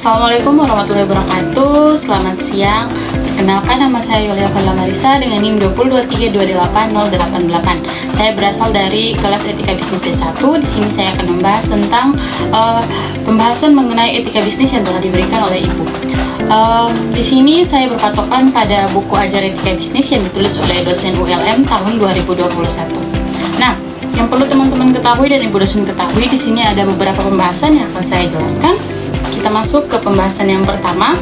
Assalamualaikum warahmatullahi wabarakatuh. Selamat siang. Perkenalkan, nama saya Yulia Fadla Marisa dengan NIM 202328088. Saya berasal dari kelas Etika Bisnis D1. Di sini saya akan membahas tentang pembahasan mengenai etika bisnis yang telah diberikan oleh Ibu. Di sini saya berpatokan pada buku Ajar Etika Bisnis yang ditulis oleh dosen ULM tahun 2021. Nah, yang perlu teman-teman ketahui dan Ibu dosen ketahui, di sini ada beberapa pembahasan yang akan saya jelaskan. Kita masuk ke pembahasan yang pertama.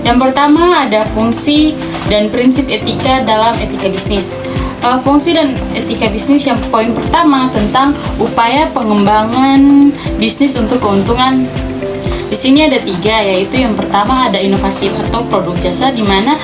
Yang pertama ada fungsi dan prinsip etika dalam etika bisnis. Fungsi dan etika bisnis yang poin pertama tentang upaya pengembangan bisnis untuk keuntungan. Di sini ada 3, yaitu yang pertama ada inovasi atau produk jasa, di mana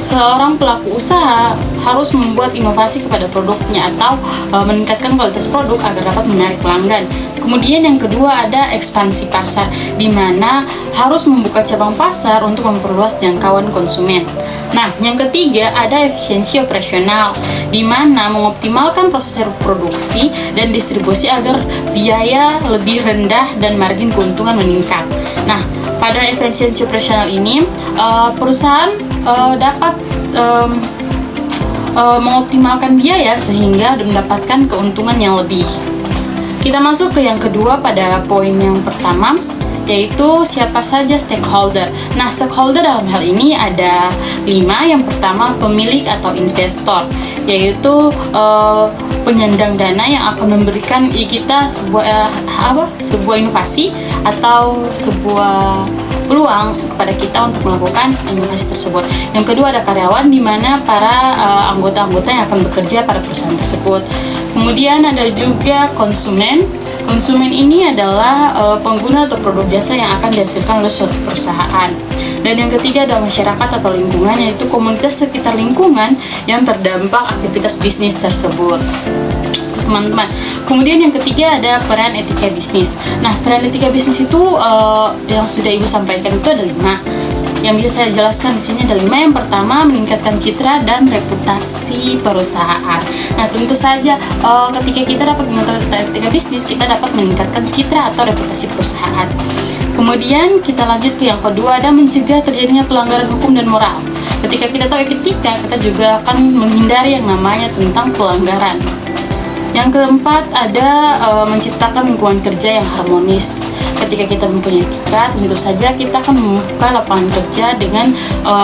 seorang pelaku usaha harus membuat inovasi kepada produknya atau meningkatkan kualitas produk agar dapat menarik pelanggan. Kemudian yang kedua ada ekspansi pasar, di mana harus membuka cabang pasar untuk memperluas jangkauan konsumen. Nah, yang ketiga ada efisiensi operasional, di mana mengoptimalkan proses produksi dan distribusi agar biaya lebih rendah dan margin keuntungan meningkat. Nah, pada efisiensi operasional ini perusahaan dapat mengoptimalkan biaya sehingga mendapatkan keuntungan yang lebih. Kita masuk ke yang kedua pada poin yang pertama, yaitu siapa saja stakeholder. Nah, stakeholder dalam hal ini ada 5. Yang pertama pemilik atau investor, yaitu penyandang dana yang akan memberikan kita sebuah inovasi atau sebuah peluang kepada kita untuk melakukan inovasi tersebut. Yang kedua ada karyawan, di mana para anggota-anggota yang akan bekerja pada perusahaan tersebut. Kemudian ada juga konsumen. Konsumen ini adalah pengguna atau produk jasa yang akan dihasilkan oleh suatu perusahaan. Dan yang ketiga adalah masyarakat atau lingkungan, yaitu komunitas sekitar lingkungan yang terdampak aktivitas bisnis tersebut, teman-teman. Kemudian yang ketiga ada peran etika bisnis. Nah, peran etika bisnis itu yang sudah Ibu sampaikan itu ada 5. Yang bisa saya jelaskan di sini ada 5. Yang pertama, meningkatkan citra dan reputasi perusahaan. Nah, tentu saja ketika kita dapat meningkatkan etika bisnis, kita dapat meningkatkan citra atau reputasi perusahaan. Kemudian kita lanjut ke yang kedua, ada mencegah terjadinya pelanggaran hukum dan moral. Ketika kita tahu etika, kita juga akan menghindari yang namanya tentang pelanggaran. Yang keempat ada menciptakan lingkungan kerja yang harmonis. Ketika kita mempunyai etika, tentu saja kita akan membuka lapangan kerja dengan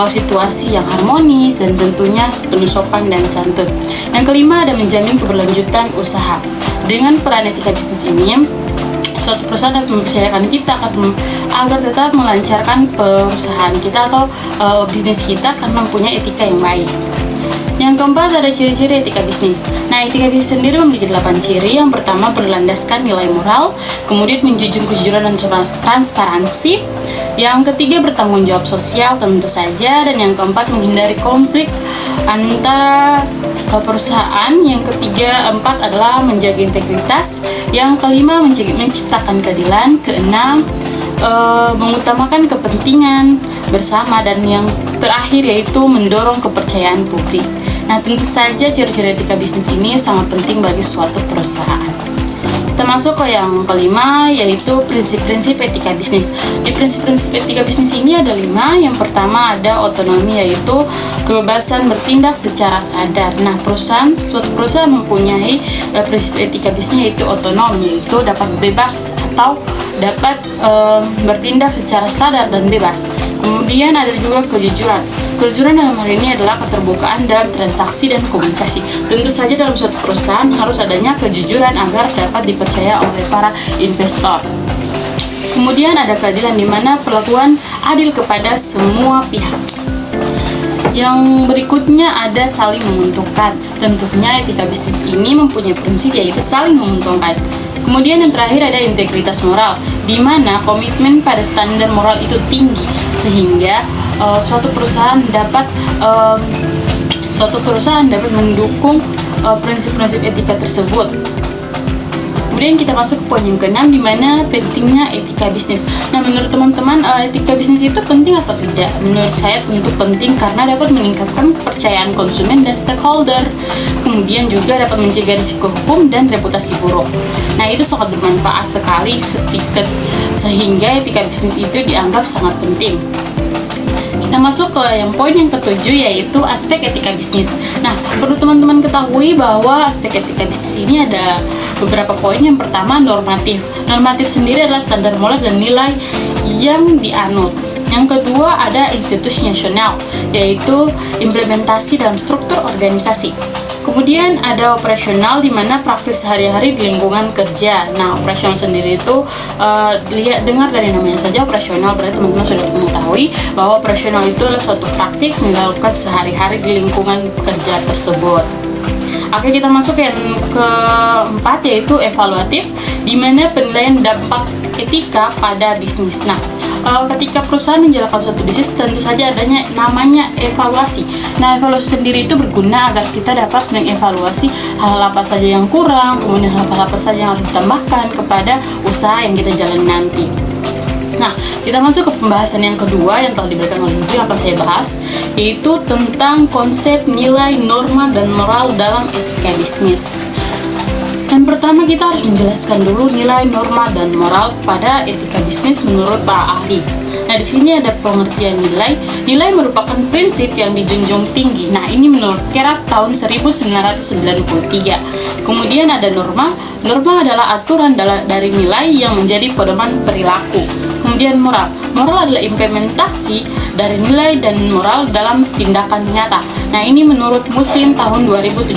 situasi yang harmonis dan tentunya penuh sopan dan santun. Yang kelima ada menjamin keberlanjutan usaha. Dengan peran etika bisnis ini, suatu perusahaan dapat mempercayakan kita agar tetap melancarkan perusahaan kita atau bisnis kita karena mempunyai etika yang baik. Yang keempat ada ciri-ciri etika bisnis. Nah, etika bisnis sendiri memiliki 8 ciri. Yang pertama berlandaskan nilai moral, kemudian menjunjung kejujuran dan transparansi. Yang ketiga bertanggung jawab sosial tentu saja, dan yang keempat menghindari konflik antara perusahaan. Yang ketiga, 4 adalah menjaga integritas. Yang kelima menciptakan keadilan. Keenam mengutamakan kepentingan bersama, dan yang terakhir yaitu mendorong kepercayaan publik. Nah, tentu saja ciri-ciri etika bisnis ini sangat penting bagi suatu perusahaan. Kita masuk ke yang kelima, yaitu prinsip-prinsip etika bisnis. Di prinsip-prinsip etika bisnis ini ada 5. Yang pertama ada otonomi, yaitu kebebasan bertindak secara sadar. Nah, suatu perusahaan mempunyai prinsip etika bisnis yaitu otonom, yaitu dapat bebas atau dapat bertindak secara sadar dan bebas. Kemudian ada juga kejujuran. Kejujuran dalam hal ini adalah keterbukaan dalam transaksi dan komunikasi. Tentu saja dalam suatu perusahaan harus adanya kejujuran agar dapat dipercaya oleh para investor. Kemudian ada keadilan, di mana perlakuan adil kepada semua pihak. Yang berikutnya ada saling menguntungkan. Tentunya etika bisnis ini mempunyai prinsip yaitu saling menguntungkan. Kemudian yang terakhir ada integritas moral, di mana komitmen pada standar moral itu tinggi sehingga suatu perusahaan dapat mendukung prinsip-prinsip etika tersebut. Kemudian kita masuk ke poin yang keenam, di mana pentingnya etika bisnis. Nah, menurut teman-teman, etika bisnis itu penting atau tidak? Menurut saya tentu penting karena dapat meningkatkan kepercayaan konsumen dan stakeholder. Kemudian juga dapat mencegah risiko hukum dan reputasi buruk. Nah, itu sangat bermanfaat sekali sehingga etika bisnis itu dianggap sangat penting. Kita masuk ke poin yang ketujuh, yaitu aspek etika bisnis. Nah, perlu teman-teman ketahui bahwa aspek etika bisnis ini ada beberapa poin. Yang pertama, normatif. Normatif sendiri adalah standar moral dan nilai yang dianut. Yang kedua, ada institusional, yaitu implementasi dalam struktur organisasi. Kemudian ada operasional, di mana praktis sehari-hari di lingkungan kerja. Nah, operasional sendiri itu dengar dari namanya saja operasional, berarti teman-teman sudah mengetahui bahwa operasional itu adalah suatu praktik yang dilakukan sehari-hari di lingkungan kerja tersebut. Oke, kita masuk yang keempat, yaitu evaluatif, di mana penilaian dampak etika pada bisnis. Nah, ketika perusahaan menjalankan suatu bisnis, tentu saja adanya namanya evaluasi. Nah, evaluasi sendiri itu berguna agar kita dapat mengevaluasi hal apa saja yang kurang, kemudian hal apa saja yang harus ditambahkan kepada usaha yang kita jalani nanti. Nah, kita masuk ke pembahasan yang kedua yang telah diberikan oleh Ibu, yang akan saya bahas, yaitu tentang konsep nilai, norma, dan moral dalam etika bisnis. Yang pertama, kita harus menjelaskan dulu nilai, norma, dan moral pada etika bisnis menurut para ahli. Nah, di sini ada pengertian nilai. Nilai merupakan prinsip yang dijunjung tinggi. Nah, ini menurut Kerak tahun 1993. Kemudian ada norma. Norma adalah aturan dari nilai yang menjadi pedoman perilaku. Kemudian moral. Moral adalah implementasi dari nilai dan moral dalam tindakan nyata. Nah, ini menurut Muslim tahun 2017.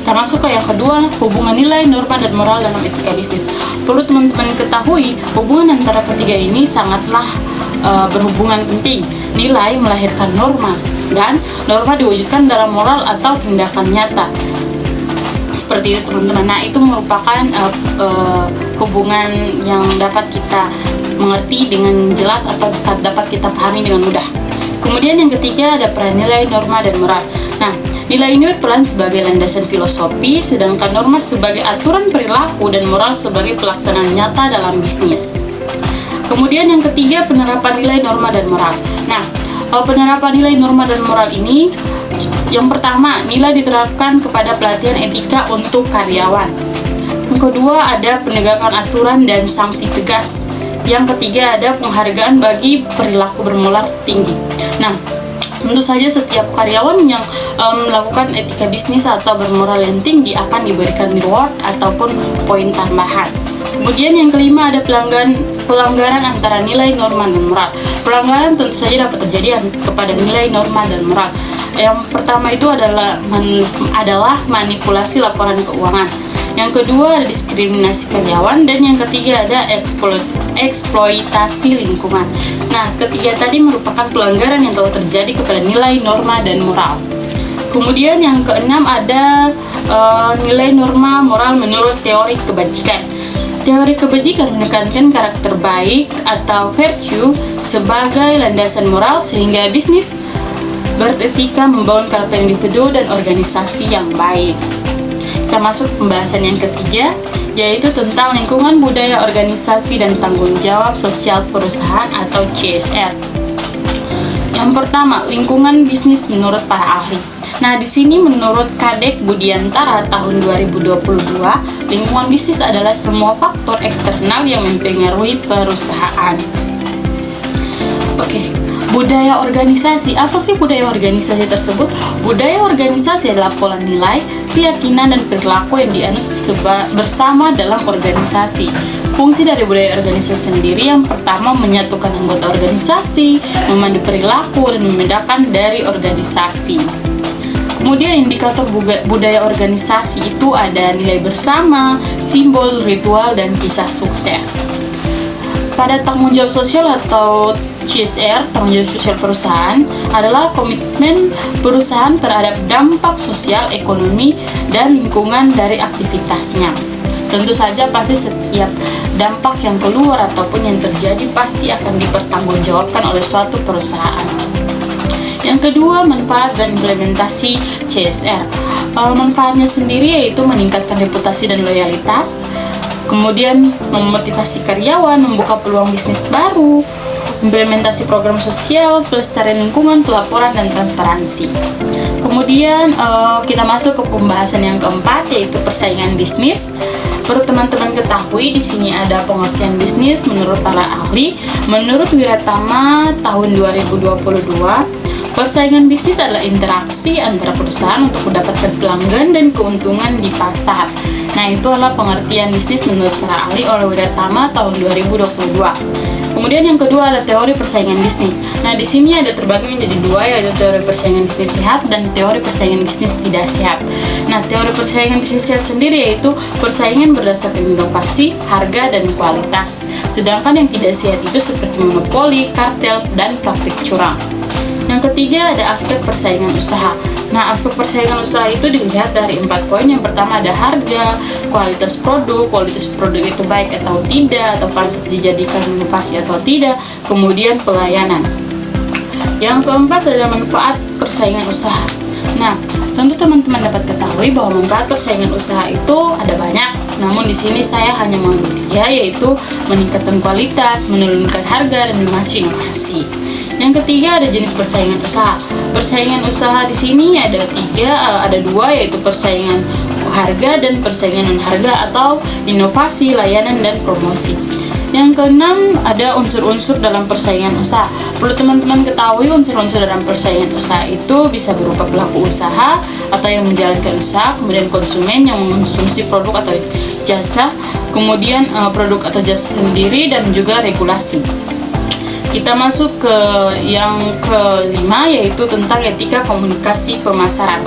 Kita masuk ke yang kedua, hubungan nilai, norma, dan moral dalam etika bisnis. Perlu teman-teman ketahui, hubungan antara ketiga ini sangatlah berhubungan penting. Nilai melahirkan norma, dan norma diwujudkan dalam moral atau tindakan nyata. Seperti itu, teman-teman. Nah, itu merupakan hubungan yang dapat kita mengerti dengan jelas atau dapat kita pahami dengan mudah. Kemudian yang ketiga ada peran nilai, norma, dan moral. Nah, nilai ini berperan sebagai landasan filosofi, sedangkan norma sebagai aturan perilaku dan moral sebagai pelaksanaan nyata dalam bisnis. Kemudian yang ketiga, penerapan nilai, norma, dan moral. Nah, penerapan nilai, norma, dan moral ini, yang pertama, nilai diterapkan kepada pelatihan etika untuk karyawan. Yang kedua, ada penegakan aturan dan sanksi tegas. Yang ketiga, ada penghargaan bagi perilaku bermoral tinggi. Nah, tentu saja setiap karyawan yang melakukan etika bisnis atau bermoral yang tinggi akan diberikan reward ataupun poin tambahan. Kemudian yang kelima, ada pelanggaran antara nilai, norma, dan moral. Pelanggaran tentu saja dapat terjadi kepada nilai, norma, dan moral. Yang pertama itu adalah manipulasi laporan keuangan. Yang kedua ada diskriminasi karyawan, dan yang ketiga ada eksploitasi lingkungan. Nah, ketiga tadi merupakan pelanggaran yang telah terjadi kepada nilai, norma, dan moral. Kemudian yang keenam ada nilai, norma, moral menurut teori kebajikan. Teori kebajikan menekankan karakter baik atau virtue sebagai landasan moral sehingga bisnis beretika membangun karakter individu dan organisasi yang baik. Kita masuk pembahasan yang ketiga, yaitu tentang lingkungan, budaya organisasi, dan tanggung jawab sosial perusahaan atau CSR. Yang pertama, lingkungan bisnis menurut para ahli. Nah, di sini menurut Kadek Budiantara tahun 2022, lingkungan bisnis adalah semua faktor eksternal yang mempengaruhi perusahaan. Oke. Budaya organisasi, apa sih budaya organisasi tersebut? Budaya organisasi adalah pola nilai, keyakinan, dan perilaku yang dianut bersama dalam organisasi. Fungsi dari budaya organisasi sendiri, yang pertama menyatukan anggota organisasi, memandu perilaku, dan membedakan dari organisasi. Kemudian indikator budaya organisasi itu ada nilai bersama, simbol, ritual, dan kisah sukses. Pada tanggung jawab sosial atau CSR, tanggung jawab sosial perusahaan, adalah komitmen perusahaan terhadap dampak sosial, ekonomi, dan lingkungan dari aktivitasnya. Tentu saja pasti setiap dampak yang keluar ataupun yang terjadi pasti akan dipertanggungjawabkan oleh suatu perusahaan. Yang kedua, manfaat dan implementasi CSR. Manfaatnya sendiri yaitu meningkatkan reputasi dan loyalitas, Kemudian memotivasi karyawan, membuka peluang bisnis baru, implementasi program sosial, pelestarian lingkungan, pelaporan, dan transparansi. Kemudian kita masuk ke pembahasan yang keempat, yaitu persaingan bisnis. Perlu teman-teman ketahui, di sini ada pengertian bisnis menurut para ahli. Menurut Wiratama tahun 2022, persaingan bisnis adalah interaksi antara perusahaan untuk mendapatkan pelanggan dan keuntungan di pasar. Nah, itu adalah pengertian bisnis menurut para ahli oleh Wiratama tahun 2022. Kemudian yang kedua ada teori persaingan bisnis. Nah, di sini ada terbagi menjadi dua, yaitu teori persaingan bisnis sehat dan teori persaingan bisnis tidak sehat. Nah, teori persaingan bisnis sehat sendiri yaitu persaingan berdasarkan inovasi, harga, dan kualitas. Sedangkan yang tidak sehat itu seperti monopoli, kartel, dan praktik curang. Yang ketiga ada aspek persaingan usaha. Nah, aspek persaingan usaha itu dilihat dari 4 poin. Yang pertama ada harga, kualitas produk itu baik atau tidak, atau pantas dijadikan inovasi atau tidak, kemudian pelayanan. Yang keempat adalah manfaat persaingan usaha. Nah, tentu teman-teman dapat ketahui bahwa manfaat persaingan usaha itu ada banyak. Namun di sini saya hanya mengambil 3, yaitu meningkatkan kualitas, menurunkan harga, dan memacu inovasi. Yang ketiga ada jenis persaingan usaha. Persaingan usaha di sini ada 2, yaitu persaingan harga dan persaingan non harga atau inovasi, layanan, dan promosi. Yang keenam ada unsur-unsur dalam persaingan usaha. Perlu teman-teman ketahui unsur-unsur dalam persaingan usaha itu bisa berupa pelaku usaha atau yang menjalankan usaha, kemudian konsumen yang mengonsumsi produk atau jasa, kemudian produk atau jasa sendiri, dan juga regulasi. Kita masuk ke yang kelima, yaitu tentang etika komunikasi pemasaran.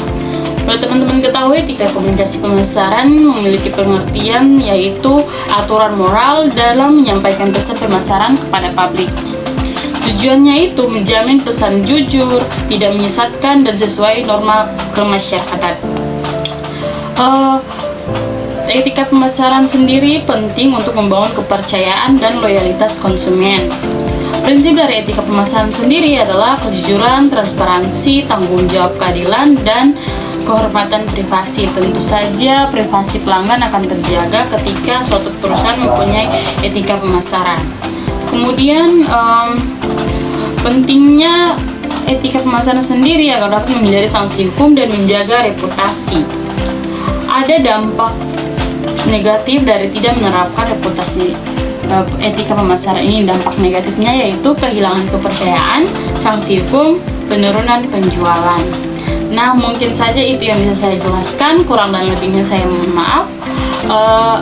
Kalau teman-teman ketahui, etika komunikasi pemasaran memiliki pengertian yaitu aturan moral dalam menyampaikan pesan pemasaran kepada publik. Tujuannya itu menjamin pesan jujur, tidak menyesatkan, dan sesuai norma kemasyarakatan. Etika pemasaran sendiri penting untuk membangun kepercayaan dan loyalitas konsumen. Prinsip dari etika pemasaran sendiri adalah kejujuran, transparansi, tanggung jawab keadilan, dan kehormatan privasi. Tentu saja privasi pelanggan akan terjaga ketika suatu perusahaan mempunyai etika pemasaran. Kemudian pentingnya etika pemasaran sendiri agar dapat menghindari sanksi hukum dan menjaga reputasi. Ada dampak negatif dari tidak menerapkan reputasi etika pemasaran ini. Dampak negatifnya yaitu kehilangan kepercayaan, sanksi hukum, penurunan penjualan. Nah, mungkin saja itu yang bisa saya jelaskan. Kurang dan lebihnya saya mohon maaf.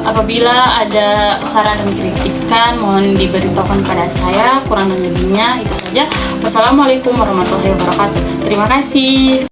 Apabila ada saran dan kritikan, mohon diberitahukan kepada saya. Kurang dan lebihnya itu saja. Wassalamualaikum warahmatullahi wabarakatuh. Terima kasih.